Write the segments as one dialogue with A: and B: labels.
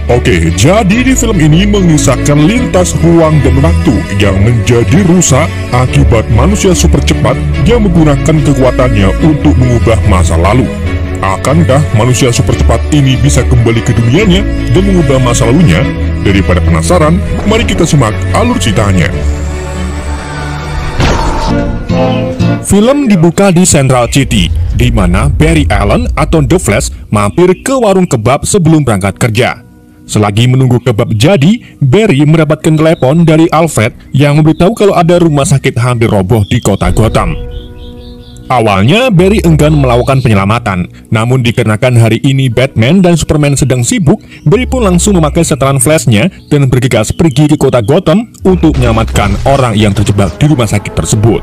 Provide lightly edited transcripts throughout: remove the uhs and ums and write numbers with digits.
A: Oke, jadi di film ini mengisahkan lintas ruang dan waktu yang menjadi rusak akibat manusia super cepat yang menggunakan kekuatannya untuk mengubah masa lalu. Akankah manusia super cepat ini bisa kembali ke dunianya dan mengubah masa lalunya? Daripada penasaran, mari kita simak alur ceritanya. Film dibuka di Central City, di mana Barry Allen atau The Flash mampir ke warung kebab sebelum berangkat kerja. Selagi menunggu kebab jadi, Barry mendapatkan telepon dari Alfred yang memberitahu kalau ada rumah sakit hampir roboh di kota Gotham. Awalnya, Barry enggan melakukan penyelamatan, namun dikarenakan hari ini Batman dan Superman sedang sibuk, Barry pun langsung memakai setelan flashnya dan bergegas pergi ke kota Gotham untuk menyelamatkan orang yang terjebak di rumah sakit tersebut.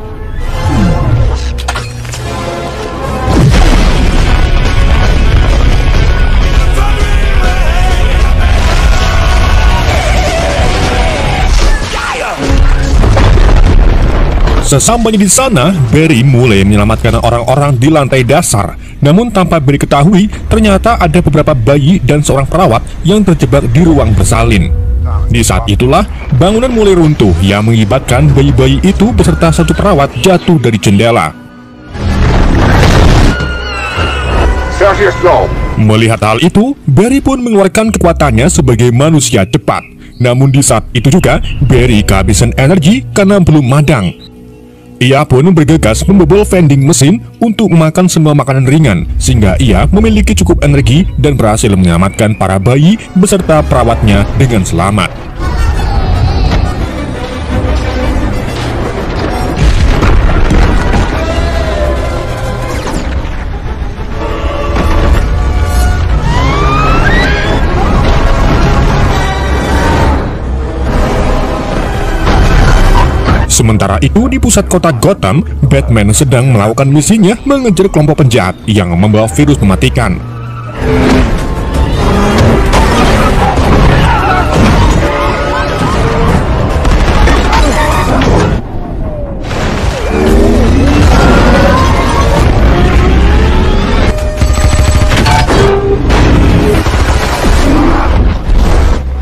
A: Sesampainya di sana, Barry mulai menyelamatkan orang-orang di lantai dasar. Namun tanpa Barry ketahui, ternyata ada beberapa bayi dan seorang perawat yang terjebak di ruang bersalin. Di saat itulah, bangunan mulai runtuh yang mengakibatkan bayi-bayi itu beserta satu perawat jatuh dari jendela. Melihat hal itu, Barry pun mengeluarkan kekuatannya sebagai manusia cepat. Namun di saat itu juga, Barry kehabisan energi karena belum madang. Ia pun bergegas membobol vending mesin untuk memakan semua makanan ringan, sehingga ia memiliki cukup energi dan berhasil menyelamatkan para bayi beserta perawatnya dengan selamat. Sementara itu, di pusat kota Gotham, Batman sedang melakukan misinya mengejar kelompok penjahat yang membawa virus mematikan.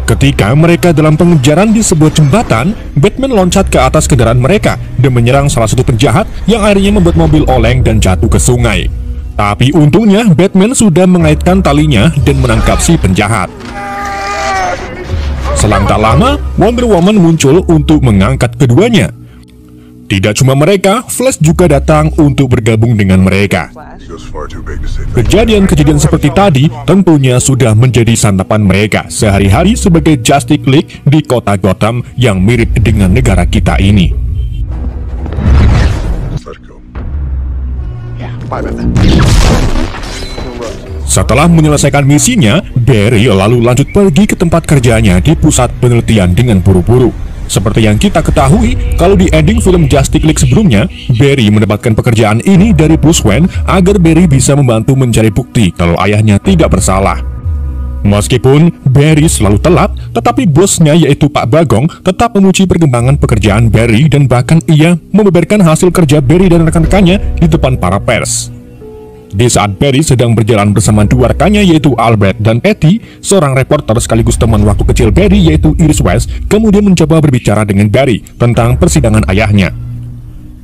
A: Ketika mereka dalam pengejaran di sebuah jembatan, Batman loncat ke atas kendaraan mereka dan menyerang salah satu penjahat yang akhirnya membuat mobil oleng dan jatuh ke sungai. Tapi untungnya Batman sudah mengaitkan talinya dan menangkap si penjahat. Selang tak lama, Wonder Woman muncul untuk mengangkat keduanya. Tidak cuma mereka, Flash juga datang untuk bergabung dengan mereka. Kejadian-kejadian seperti tadi tentunya sudah menjadi santapan mereka sehari-hari sebagai Justice League di kota Gotham yang mirip dengan negara kita ini. Setelah menyelesaikan misinya, Barry lalu lanjut pergi ke tempat kerjanya di pusat penelitian dengan buru-buru. Seperti yang kita ketahui, kalau di ending film Justice League sebelumnya, Barry mendapatkan pekerjaan ini dari Bruce Wayne agar Barry bisa membantu mencari bukti kalau ayahnya tidak bersalah. Meskipun Barry selalu telat, tetapi bosnya yaitu Pak Bagong tetap memuji perkembangan pekerjaan Barry dan bahkan ia membeberkan hasil kerja Barry dan rekan-rekannya di depan para pers. Di saat Barry sedang berjalan bersama dua rekannya yaitu Albert dan Patty, seorang reporter sekaligus teman waktu kecil Barry yaitu Iris West kemudian mencoba berbicara dengan Barry tentang persidangan ayahnya.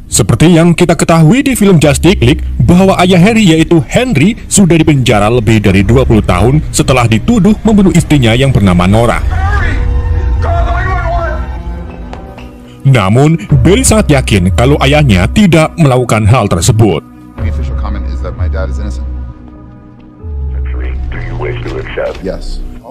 A: Seperti yang kita ketahui di film Justice League bahwa ayah Harry yaitu Henry sudah dipenjara lebih dari 20 tahun setelah dituduh membunuh istrinya yang bernama Nora. Namun, Barry sangat yakin kalau ayahnya tidak melakukan hal tersebut.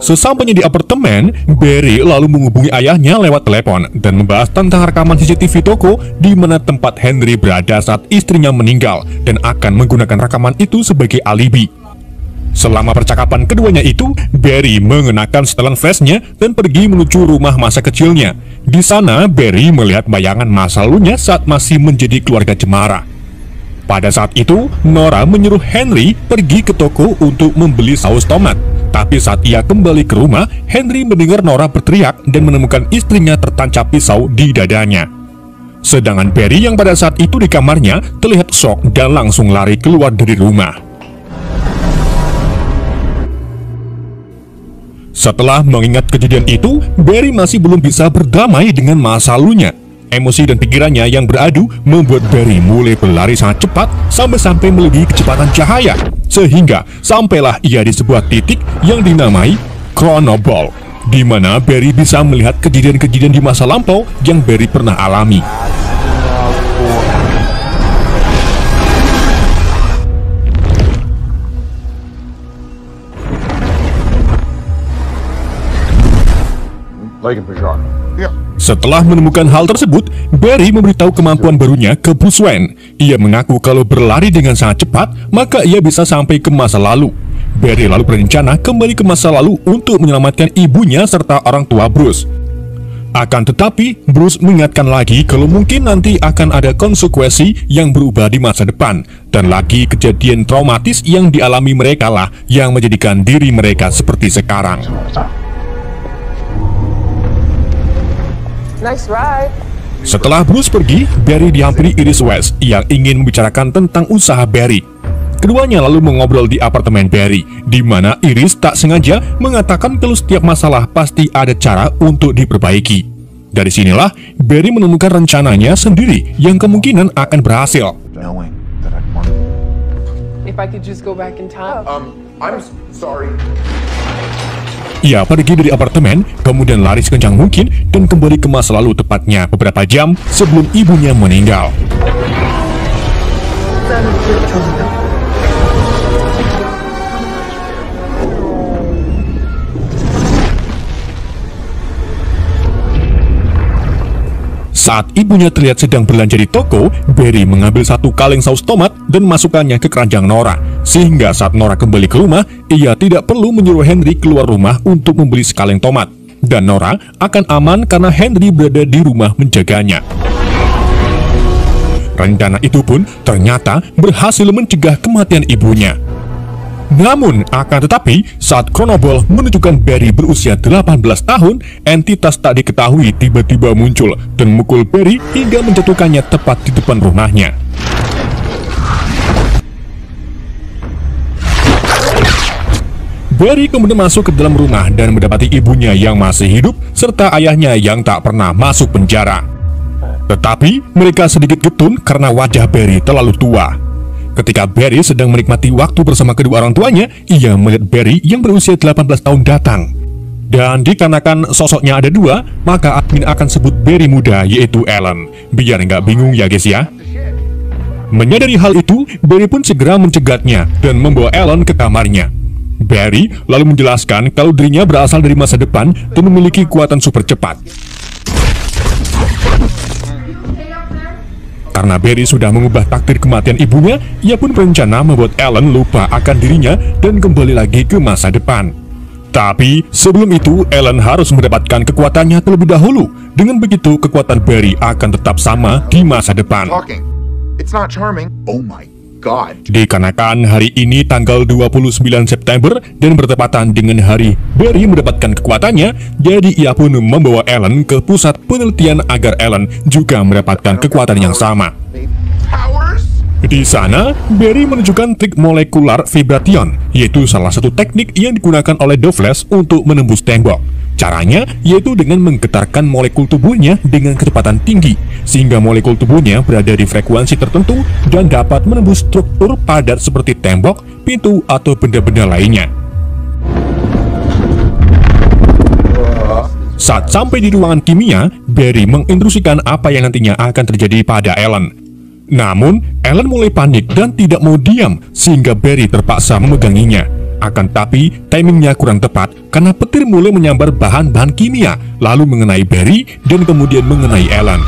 A: Sesampainya di apartemen, Barry lalu menghubungi ayahnya lewat telepon dan membahas tentang rekaman CCTV toko di mana tempat Henry berada saat istrinya meninggal dan akan menggunakan rekaman itu sebagai alibi. Selama percakapan keduanya itu, Barry mengenakan setelan flashnya dan pergi menuju rumah masa kecilnya. Di sana, Barry melihat bayangan masa lalunya saat masih menjadi keluarga cemara. Pada saat itu, Nora menyuruh Henry pergi ke toko untuk membeli saus tomat. Tapi saat ia kembali ke rumah, Henry mendengar Nora berteriak dan menemukan istrinya tertancap pisau di dadanya. Sedangkan Barry yang pada saat itu di kamarnya terlihat shock dan langsung lari keluar dari rumah. Setelah mengingat kejadian itu, Barry masih belum bisa berdamai dengan masa lalunya. Emosi dan pikirannya yang beradu membuat Barry mulai berlari sangat cepat sampai melebihi kecepatan cahaya, sehingga sampailah ia di sebuah titik yang dinamai Chronoball, di mana Barry bisa melihat kejadian-kejadian di masa lampau yang Barry pernah alami. Setelah menemukan hal tersebut, Barry memberitahu kemampuan barunya ke Bruce Wayne. Ia mengaku kalau berlari dengan sangat cepat, maka ia bisa sampai ke masa lalu. Barry lalu berencana kembali ke masa lalu untuk menyelamatkan ibunya serta orang tua Bruce. Akan tetapi, Bruce mengingatkan lagi kalau mungkin nanti akan ada konsekuensi yang berubah di masa depan. Dan lagi kejadian traumatis yang dialami mereka lah yang menjadikan diri mereka seperti sekarang.
B: Nice ride.
A: Setelah Bruce pergi, Barry dihampiri Iris West yang ingin membicarakan tentang usaha Barry. Keduanya lalu mengobrol di apartemen Barry, di mana Iris tak sengaja mengatakan kalau setiap masalah pasti ada cara untuk diperbaiki. Dari sinilah Barry menemukan rencananya sendiri yang kemungkinan akan berhasil.
B: If I could just go back in time.
C: I'm sorry.
A: Ia pergi dari apartemen, kemudian lari sekencang mungkin dan kembali ke masa lalu, tepatnya beberapa jam sebelum ibunya meninggal. Saat ibunya terlihat sedang belanja di toko, Barry mengambil satu kaleng saus tomat dan masukkannya ke keranjang Nora. Sehingga saat Nora kembali ke rumah, ia tidak perlu menyuruh Henry keluar rumah untuk membeli sekaleng tomat. Dan Nora akan aman karena Henry berada di rumah menjaganya. Rencana itu pun ternyata berhasil mencegah kematian ibunya. Namun, akan tetapi, saat Chronoball menunjukkan Barry berusia 18 tahun, entitas tak diketahui tiba-tiba muncul dan memukul Barry hingga menjatuhkannya tepat di depan rumahnya. Barry kemudian masuk ke dalam rumah dan mendapati ibunya yang masih hidup serta ayahnya yang tak pernah masuk penjara. Tetapi, mereka sedikit getun karena wajah Barry terlalu tua. Ketika Barry sedang menikmati waktu bersama kedua orang tuanya, ia melihat Barry yang berusia 18 tahun datang. Dan dikarenakan sosoknya ada dua, maka admin akan sebut Barry muda, yaitu Alan. Biar nggak bingung ya guys ya. Menyadari hal itu, Barry pun segera mencegatnya dan membawa Alan ke kamarnya. Barry lalu menjelaskan kalau dirinya berasal dari masa depan dan memiliki kekuatan super cepat. Karena Barry sudah mengubah takdir kematian ibunya, ia pun berencana membuat Alan lupa akan dirinya dan kembali lagi ke masa depan. Tapi sebelum itu, Alan harus mendapatkan kekuatannya terlebih dahulu. Dengan begitu, kekuatan Barry akan tetap sama di masa depan.
C: It's not charming. Oh my God.
A: Dikarenakan hari ini tanggal 29 September dan bertepatan dengan hari Barry mendapatkan kekuatannya, jadi ia pun membawa Alan ke pusat penelitian agar Alan juga mendapatkan kekuatan yang sama. Di sana, Barry menunjukkan trik molekular vibration, yaitu salah satu teknik yang digunakan oleh The Flash untuk menembus tembok. Caranya yaitu dengan menggetarkan molekul tubuhnya dengan kecepatan tinggi, sehingga molekul tubuhnya berada di frekuensi tertentu dan dapat menembus struktur padat seperti tembok, pintu, atau benda-benda lainnya. Saat sampai di ruangan kimia, Barry menginstruksikan apa yang nantinya akan terjadi pada Alan. Namun, Alan mulai panik dan tidak mau diam, sehingga Barry terpaksa memeganginya. Akan tapi, timingnya kurang tepat karena petir mulai menyambar bahan-bahan kimia, lalu mengenai Barry dan kemudian mengenai Alan.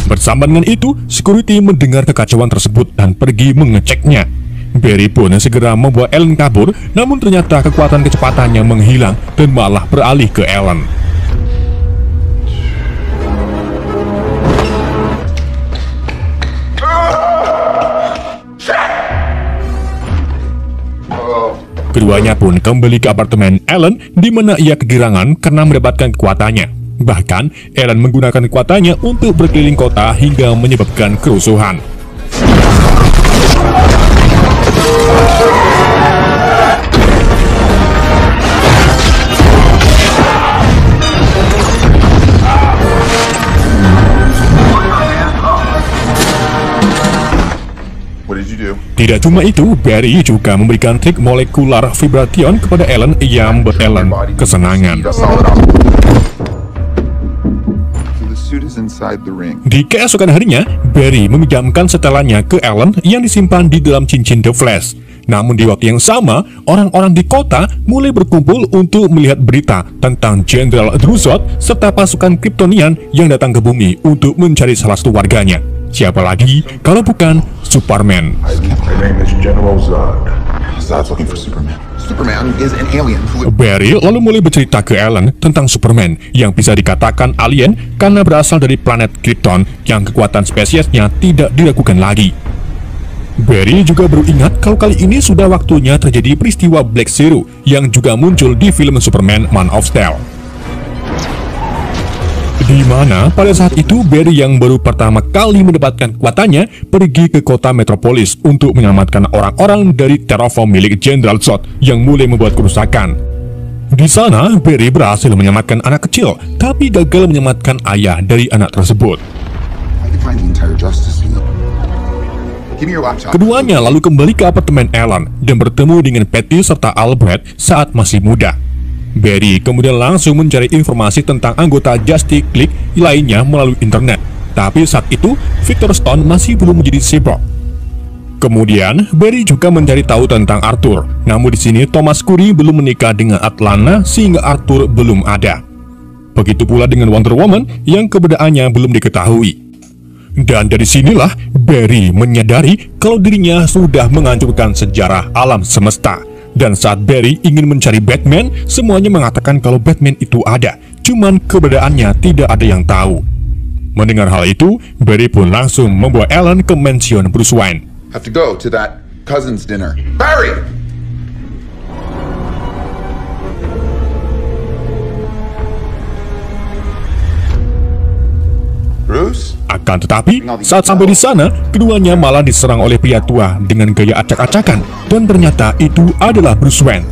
A: Bersama dengan itu, security mendengar kekacauan tersebut dan pergi mengeceknya. Barry pun segera membawa Alan kabur, namun ternyata kekuatan kecepatannya menghilang dan malah beralih ke Alan. Keduanya pun kembali ke apartemen Alan, di mana ia kegirangan karena mendapatkan kekuatannya. Bahkan, Alan menggunakan kekuatannya untuk berkeliling kota hingga menyebabkan kerusuhan. Tidak cuma itu, Barry juga memberikan trik molekular vibration kepada Ellen yang membuat Ellen kesenangan. Di keesokan harinya, Barry meminjamkan setelannya ke Ellen yang disimpan di dalam cincin The Flash. Namun di waktu yang sama, orang-orang di kota mulai berkumpul untuk melihat berita tentang Jenderal Drusot serta pasukan Kryptonian yang datang ke bumi untuk mencari salah satu warganya. Siapa lagi kalau bukan Superman?
C: My name is General Zod. Zod's looking for Superman. Superman is an alien who...
A: Barry lalu mulai bercerita ke Ellen tentang Superman yang bisa dikatakan alien karena berasal dari planet Krypton yang kekuatan spesiesnya tidak diragukan lagi. Barry juga baru ingat kalau kali ini sudah waktunya terjadi peristiwa Black Zero yang juga muncul di film Superman Man of Steel. Di mana pada saat itu Barry yang baru pertama kali mendapatkan kekuatannya pergi ke kota Metropolis untuk menyelamatkan orang-orang dari terraform milik Jenderal Zod yang mulai membuat kerusakan. Di sana Barry berhasil menyelamatkan anak kecil, tapi gagal menyelamatkan ayah dari anak tersebut. Keduanya lalu kembali ke apartemen Ellen dan bertemu dengan Patty serta Albert saat masih muda. Barry kemudian langsung mencari informasi tentang anggota Justice League lainnya melalui internet. Tapi saat itu, Victor Stone masih belum menjadi cyborg. Kemudian, Barry juga mencari tahu tentang Arthur. Namun di sini Thomas Curry belum menikah dengan Atlanta sehingga Arthur belum ada. Begitu pula dengan Wonder Woman yang keberadaannya belum diketahui. Dan dari sinilah Barry menyadari kalau dirinya sudah menghancurkan sejarah alam semesta. Dan saat Barry ingin mencari Batman, semuanya mengatakan kalau Batman itu ada, cuman keberadaannya tidak ada yang tahu. Mendengar hal itu, Barry pun langsung membawa Ellen ke mansion Bruce Wayne.
C: Have to go to that cousin's dinner. Barry! Bruce?
A: Akan tetapi, saat sampai di sana, keduanya malah diserang oleh pria tua dengan gaya acak-acakan, dan ternyata itu adalah Bruce Wayne.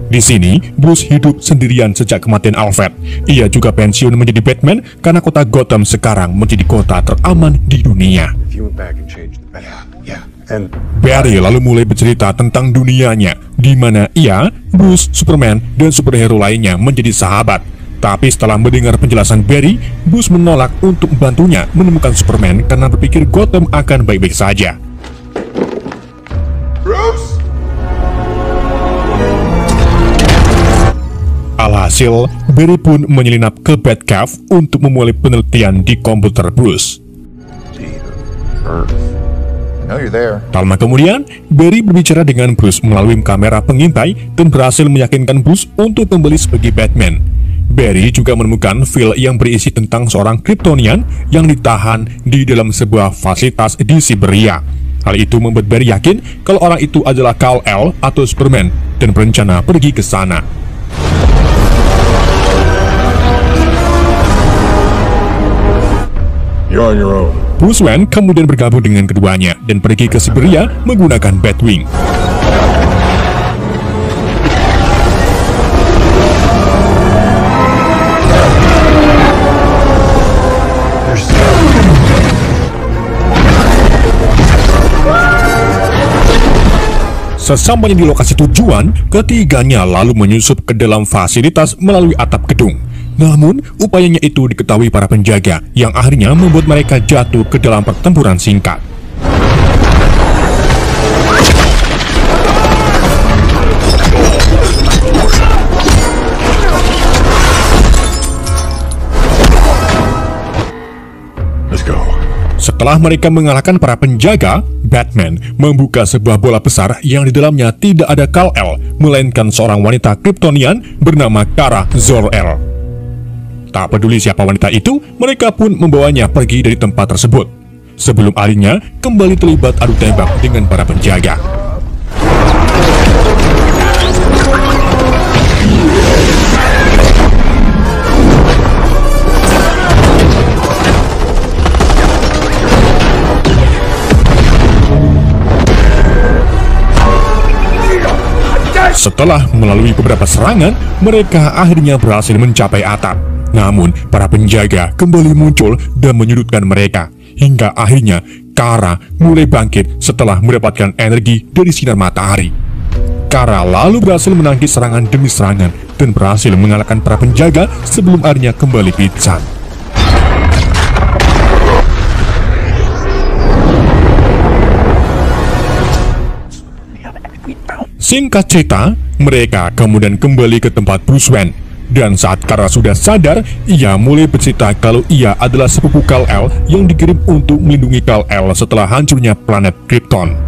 A: Di sini, Bruce hidup sendirian sejak kematian Alfred. Ia juga pensiun menjadi Batman karena kota Gotham sekarang menjadi kota teraman di dunia. Barry lalu mulai bercerita tentang dunianya, di mana ia, Bruce, Superman, dan superhero lainnya menjadi sahabat. Tapi setelah mendengar penjelasan Barry, Bruce menolak untuk membantunya menemukan Superman karena berpikir Gotham akan baik-baik saja.
C: Bruce?
A: Alhasil, Barry pun menyelinap ke Batcave untuk memulai penelitian di komputer Bruce. Tak lama kemudian, Barry berbicara dengan Bruce melalui kamera pengintai dan berhasil meyakinkan Bruce untuk kembali sebagai Batman. Barry juga menemukan file yang berisi tentang seorang Kryptonian yang ditahan di dalam sebuah fasilitas di Siberia. Hal itu membuat Barry yakin kalau orang itu adalah Kal-El atau Superman dan berencana pergi ke sana.
C: You're on your own.
A: Bruce Wayne kemudian bergabung dengan keduanya dan pergi ke Siberia menggunakan Batwing. Sesampainya di lokasi tujuan, ketiganya lalu menyusup ke dalam fasilitas melalui atap gedung. Namun, upayanya itu diketahui para penjaga, yang akhirnya membuat mereka jatuh ke dalam pertempuran singkat.
C: Let's go.
A: Setelah mereka mengalahkan para penjaga, Batman membuka sebuah bola besar yang di dalamnya tidak ada Kal-El, melainkan seorang wanita Kryptonian bernama Kara Zor-El. Tak peduli siapa wanita itu, mereka pun membawanya pergi dari tempat tersebut. Sebelum akhirnya kembali terlibat adu tembak dengan para penjaga. Setelah melalui beberapa serangan, mereka akhirnya berhasil mencapai atap. Namun, para penjaga kembali muncul dan menyudutkan mereka. Hingga akhirnya, Kara mulai bangkit setelah mendapatkan energi dari sinar matahari. Kara lalu berhasil menangkis serangan demi serangan dan berhasil mengalahkan para penjaga sebelum akhirnya kembali pingsan. Singkat cerita, mereka kemudian kembali ke tempat Bruce Wayne. Dan saat Kara sudah sadar, ia mulai bercerita kalau ia adalah sepupu Kal-El yang dikirim untuk melindungi Kal-El setelah hancurnya planet Krypton.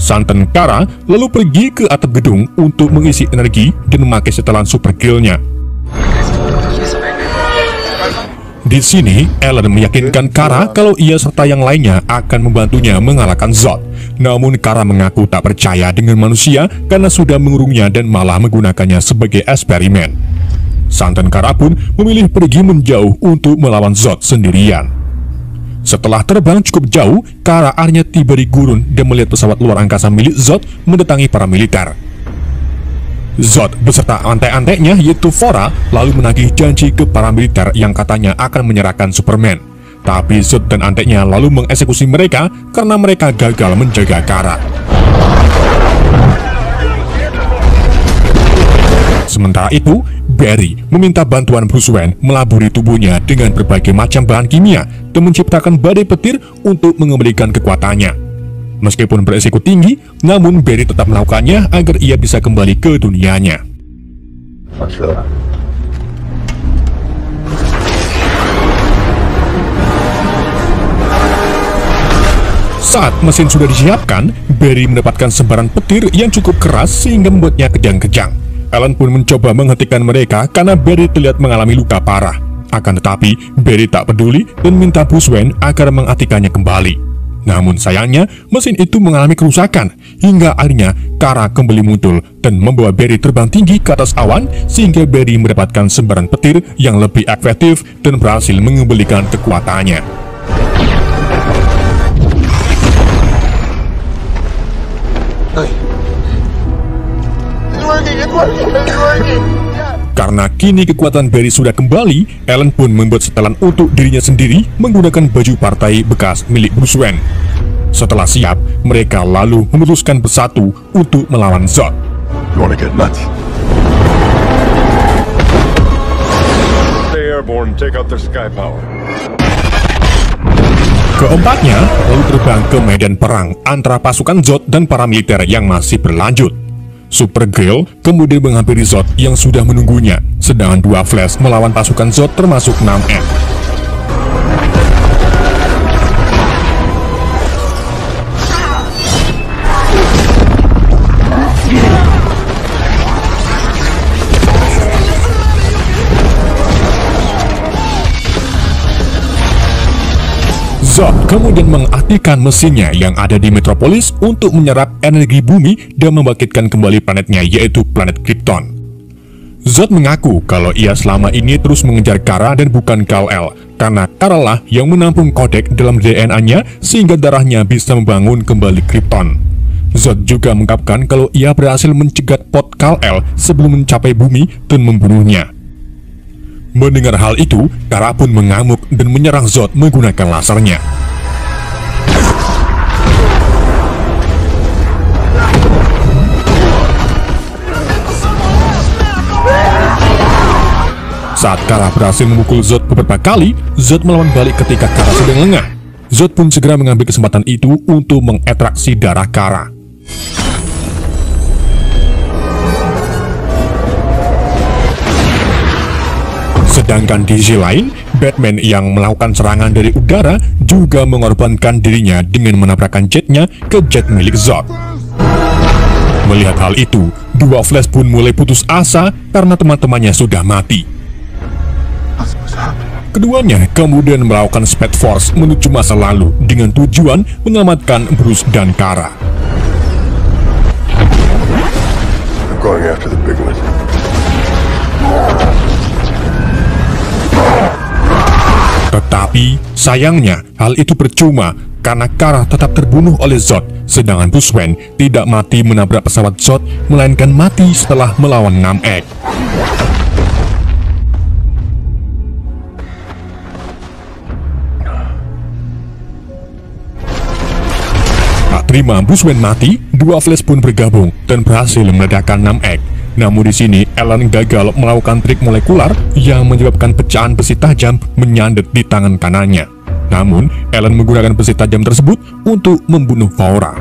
A: Santan Kara lalu pergi ke atap gedung untuk mengisi energi dan memakai setelan Supergirl-nya. Di sini, Ellen meyakinkan Kara kalau ia serta yang lainnya akan membantunya mengalahkan Zod. Namun Kara mengaku tak percaya dengan manusia karena sudah mengurungnya dan malah menggunakannya sebagai eksperimen. Santan Kara pun memilih pergi menjauh untuk melawan Zod sendirian. Setelah terbang cukup jauh, Kara akhirnya tiba di gurun dan melihat pesawat luar angkasa milik Zod mendatangi para militer. Zod beserta antek-anteknya yaitu Fora lalu menagih janji ke para militer yang katanya akan menyerahkan Superman. Tapi Zod dan anteknya lalu mengeksekusi mereka karena mereka gagal menjaga Kara. Sementara itu, Barry meminta bantuan Bruce Wayne melaburi tubuhnya dengan berbagai macam bahan kimia dan menciptakan badai petir untuk mengembalikan kekuatannya. Meskipun beresiko tinggi, namun Barry tetap melakukannya agar ia bisa kembali ke dunianya. Saat mesin sudah disiapkan, Barry mendapatkan sebaran petir yang cukup keras sehingga membuatnya kejang-kejang. Ellen pun mencoba menghentikan mereka karena Barry terlihat mengalami luka parah. Akan tetapi, Barry tak peduli dan minta Bruce Wayne agar menghentikannya kembali. Namun sayangnya, mesin itu mengalami kerusakan, hingga akhirnya Kara kembali muncul dan membawa Barry terbang tinggi ke atas awan, sehingga Barry mendapatkan sembaran petir yang lebih efektif dan berhasil mengembalikan kekuatannya. Karena kini kekuatan Barry sudah kembali, Ellen pun membuat setelan untuk dirinya sendiri menggunakan baju partai bekas milik Bruce Wayne. Setelah siap, mereka lalu memutuskan bersatu untuk melawan Zod.
C: You wanna get nuts?
D: Stay airborne, take out their sky power.
A: Keempatnya lalu terbang ke medan perang antara pasukan Zod dan para militer yang masih berlanjut. Supergirl kemudian menghampiri Zod yang sudah menunggunya, sedangkan dua Flash melawan pasukan Zod termasuk 6M. Zod kemudian mengaktifkan mesinnya yang ada di Metropolis untuk menyerap energi bumi dan membangkitkan kembali planetnya, yaitu planet Krypton. Zod mengaku kalau ia selama ini terus mengejar Kara dan bukan Kal-El, karena Kara lah yang menampung kodek dalam DNA-nya sehingga darahnya bisa membangun kembali Krypton. Zod juga mengungkapkan kalau ia berhasil mencegat pot Kal-El sebelum mencapai bumi dan membunuhnya. Mendengar hal itu, Kara pun mengamuk dan menyerang Zod menggunakan lasernya. Saat Kara berhasil memukul Zod beberapa kali, Zod melawan balik ketika Kara sedang lengah. Zod pun segera mengambil kesempatan itu untuk mengekstraksi darah Kara. Sedangkan di sisi lain, Batman yang melakukan serangan dari udara juga mengorbankan dirinya dengan menabrakkan jetnya ke jet milik Zod. Melihat hal itu, dua Flash pun mulai putus asa karena teman-temannya sudah mati. Keduanya kemudian melakukan Speed Force menuju masa lalu dengan tujuan menyelamatkan Bruce dan Kara.
C: I'm going after the big one.
A: Tetapi sayangnya hal itu percuma karena Kara tetap terbunuh oleh Zod, sedangkan Bruce Wayne tidak mati menabrak pesawat Zod, melainkan mati setelah melawan Namek. Tak terima Bruce Wayne mati, dua Flash pun bergabung dan berhasil meledakkan Namek. Namun di sini Alan gagal melakukan trik molekular yang menyebabkan pecahan besi tajam menyandet di tangan kanannya. Namun Alan menggunakan besi tajam tersebut untuk membunuh Faora.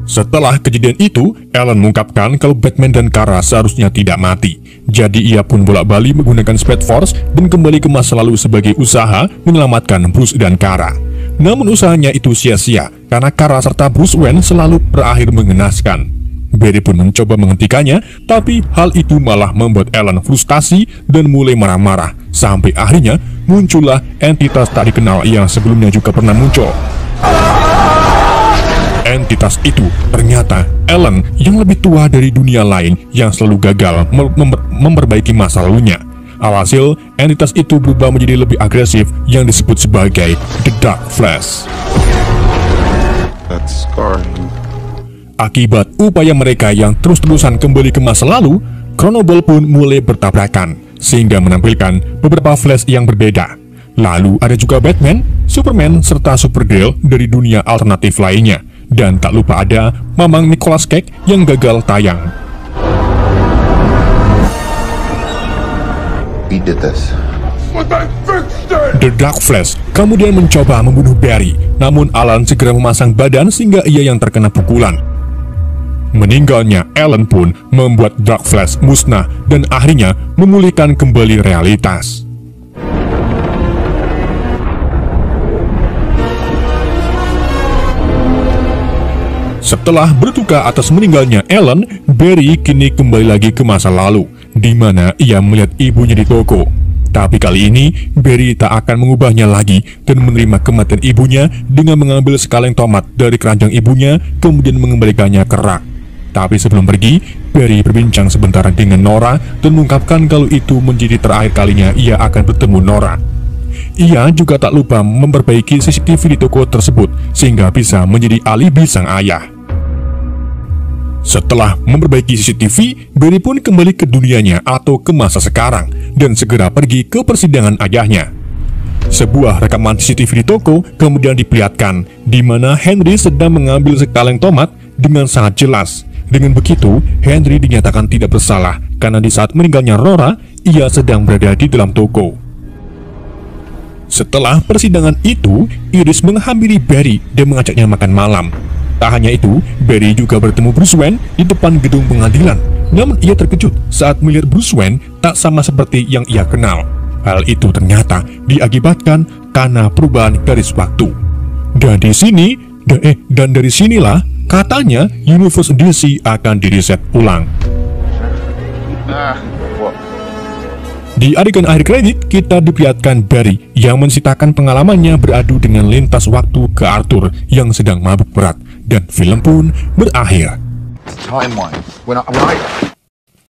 A: Setelah kejadian itu, Alan mengungkapkan kalau Batman dan Kara seharusnya tidak mati. Jadi ia pun bolak-balik menggunakan Speed Force dan kembali ke masa lalu sebagai usaha menyelamatkan Bruce dan Kara. Namun usahanya itu sia-sia karena Kara serta Bruce Wayne selalu berakhir mengenaskan. Barry pun mencoba menghentikannya, tapi hal itu malah membuat Alan frustasi dan mulai marah-marah. Sampai akhirnya muncullah entitas tak dikenal yang sebelumnya juga pernah muncul. Entitas itu ternyata Alan yang lebih tua dari dunia lain yang selalu gagal memperbaiki masa lalunya. Alhasil, entitas itu berubah menjadi lebih agresif yang disebut sebagai The Dark Flash.
C: That's Scar.
A: Akibat upaya mereka yang terus-terusan kembali ke masa lalu, Chronoball pun mulai bertabrakan, sehingga menampilkan beberapa Flash yang berbeda. Lalu ada juga Batman, Superman, serta Supergirl dari dunia alternatif lainnya. Dan tak lupa ada Mamang Nicolas Cage yang gagal tayang.
C: We did this.
A: The Dark Flash kemudian mencoba membunuh Barry, namun Alan segera memasang badan sehingga ia yang terkena pukulan. Meninggalnya Alan pun membuat Dark Flash musnah dan akhirnya memulihkan kembali realitas. Setelah berduka atas meninggalnya Alan, Barry kini kembali lagi ke masa lalu, di mana ia melihat ibunya di toko. Tapi kali ini, Barry tak akan mengubahnya lagi dan menerima kematian ibunya dengan mengambil sekaleng tomat dari keranjang ibunya, kemudian mengembalikannya ke rak. Tapi sebelum pergi, Barry berbincang sebentar dengan Nora dan mengungkapkan kalau itu menjadi terakhir kalinya ia akan bertemu Nora. Ia juga tak lupa memperbaiki CCTV di toko tersebut sehingga bisa menjadi alibi sang ayah. Setelah memperbaiki CCTV, Barry pun kembali ke dunianya atau ke masa sekarang dan segera pergi ke persidangan ayahnya. Sebuah rekaman CCTV di toko kemudian diperlihatkan di mana Henry sedang mengambil sekaleng tomat dengan sangat jelas. Dengan begitu, Henry dinyatakan tidak bersalah karena di saat meninggalnya Nora, ia sedang berada di dalam toko. Setelah persidangan itu, Iris menghampiri Barry dan mengajaknya makan malam. Tak hanya itu, Barry juga bertemu Bruce Wayne di depan gedung pengadilan. Namun ia terkejut saat melihat Bruce Wayne tak sama seperti yang ia kenal. Hal itu ternyata diakibatkan karena perubahan garis waktu. Dan dari sinilah katanya universe DC akan di-reset ulang. Di adegan akhir kredit, kita diperlihatkan Barry yang menceritakan pengalamannya beradu dengan lintas waktu ke Arthur yang sedang mabuk berat, dan film pun berakhir.
C: Timeline. When I